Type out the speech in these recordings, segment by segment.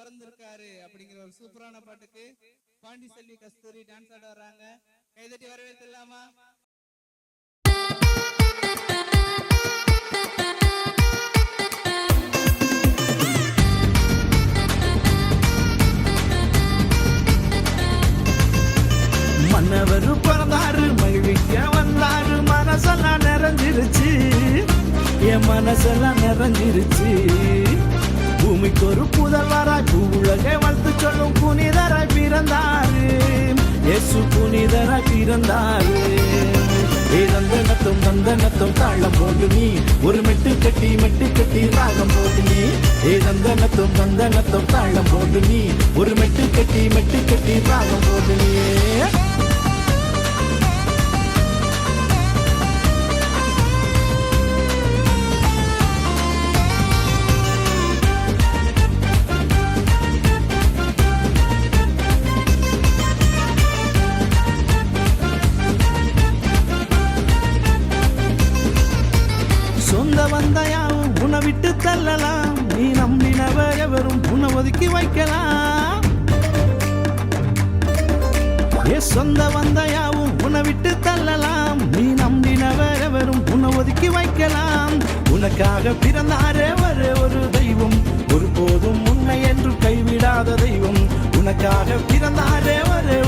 பிறந்திருக்காரு அப்படிங்கிற ஒரு சூப்பரான பாட்டுக்கு பாண்டி செல்வி கஸ்தூரி டான்ஸ் ஆட வர்றாங்க. கைதட்டி வரவேற்கலாமா? மன்னவர் பிறந்தாரு, மகிழ்விக்க வந்தாரு, மனசெல்லாம் நிறைஞ்சிருச்சு, என் மனசெல்லாம் நிறைஞ்சிருச்சு. பூமிக்கு ஒரு புதல்வராய் பூவுலகை வாழ்த்து சொல்லும் புனிதராய் பிறந்தாரு, இயேசு புனிதராய் பிறந்தாரு. தந்தனத்தும் தாளம் போடு நீ, ஒரு மெட்டு கட்டி ராகம் போடு நீ. தந்தனத்தும் தாளம் போடு நீ, ஒரு மெட்டு கட்டி ராகம் போடு நீ. சொந்த வந்தாயாவும் உன்னை விட்டு தள்ளலாம், நீ நம்பினவர் எவரும் உன்னை ஒதுக்கி வைக்கலாம். சொந்த வந்தாயாவும் உன்னை விட்டு தள்ளலாம், நீ நம்பினவர் எவரும் உன்னை ஒதுக்கி வைக்கலாம். உனக்காக பிறந்தாரே ஒரு தெய்வம், ஒருபோதும் உன்னை என்று கைவிடாத தெய்வம். உனக்காக பிறந்தாரே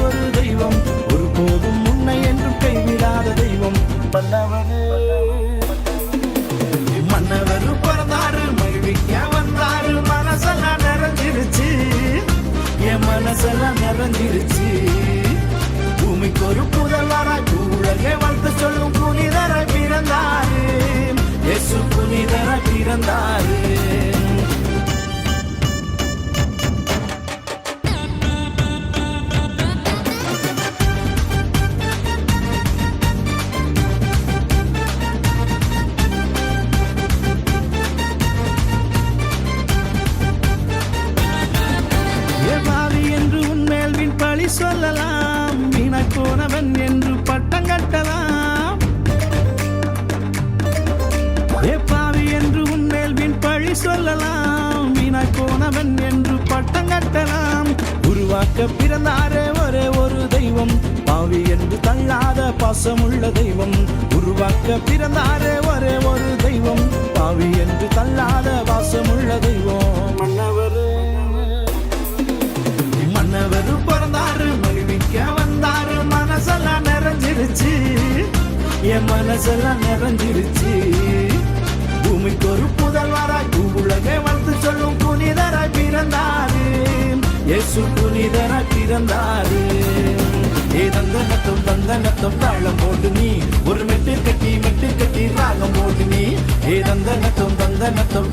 ஒரு தெய்வம், ஒருபோதும் உன்னை என்று கைவிடாத தெய்வம். மன்னவர் பிறந்தாரு, மகிழ்விக்க வந்தாரு, மனசெல்லாம் நிறைஞ்சிருச்சு, என் மனசெல்லாம் நிறைஞ்சிருச்சு. பூமிக்கு ஒரு புதல்வராய் பூவுலகை வாழ்த்து சொல்லும் புனிதராய் பிறந்தாரு, இயேசு புனிதராய் பிறந்தாரு. சொல்லலாம், வீணாய் போனவன் என்று பட்டம் கட்டலாம். பாவி என்று உன்மேல் வீண் பழி சொல்லலாம், வீணாய் போனவன் என்று பட்டம் கட்டலாம். உருவாக்க பிறந்தாரே ஒரு தெய்வம், பாவி என்று தள்ளாத பாசமுள்ள தெய்வம். உருவாக்க பிறந்தாரே ஒரு தெய்வம், பாவி என்று தள்ளாத பாசமுள்ள தெய்வம். மன்னவர் பிறந்தாரு, மகிழ்விக்க வந்தாரு, மனசெல்லாம் நிறைஞ்சிருச்சு, என் மனசெல்லாம் நிறைஞ்சிருச்சு. பூமிக்கு ஒரு புதல்வராய் பூவுலகை வாழ்த்து சொல்லும் புனிதராய் பிறந்தாரு, இயேசு புனிதராய் பிறந்தாரு. தந்தனத்தும் தாளம் போடு நீ, ஒரு மெட்டு கட்டி ராகம் போடு நீ. தந்தனத்தும்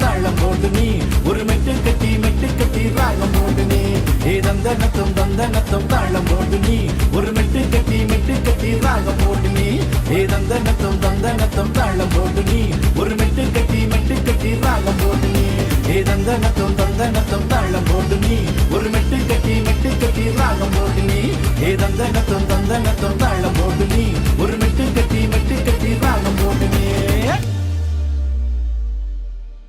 தாளம் போடு நீ, ஒரு மெட்டு கட்டி ராகம் போடு நீ. தந்தனத்தும் தாளம் போடு நீ, ஒரு மெட்டு கட்டி ராகம் போடு நீ. தந்தனத்தும் தாளம் போடு நீ, ஒரு மெட்டு கட்டி ராகம் போடு நீ. தந்தனத்தும் தாளம் போடு நீ, ஒரு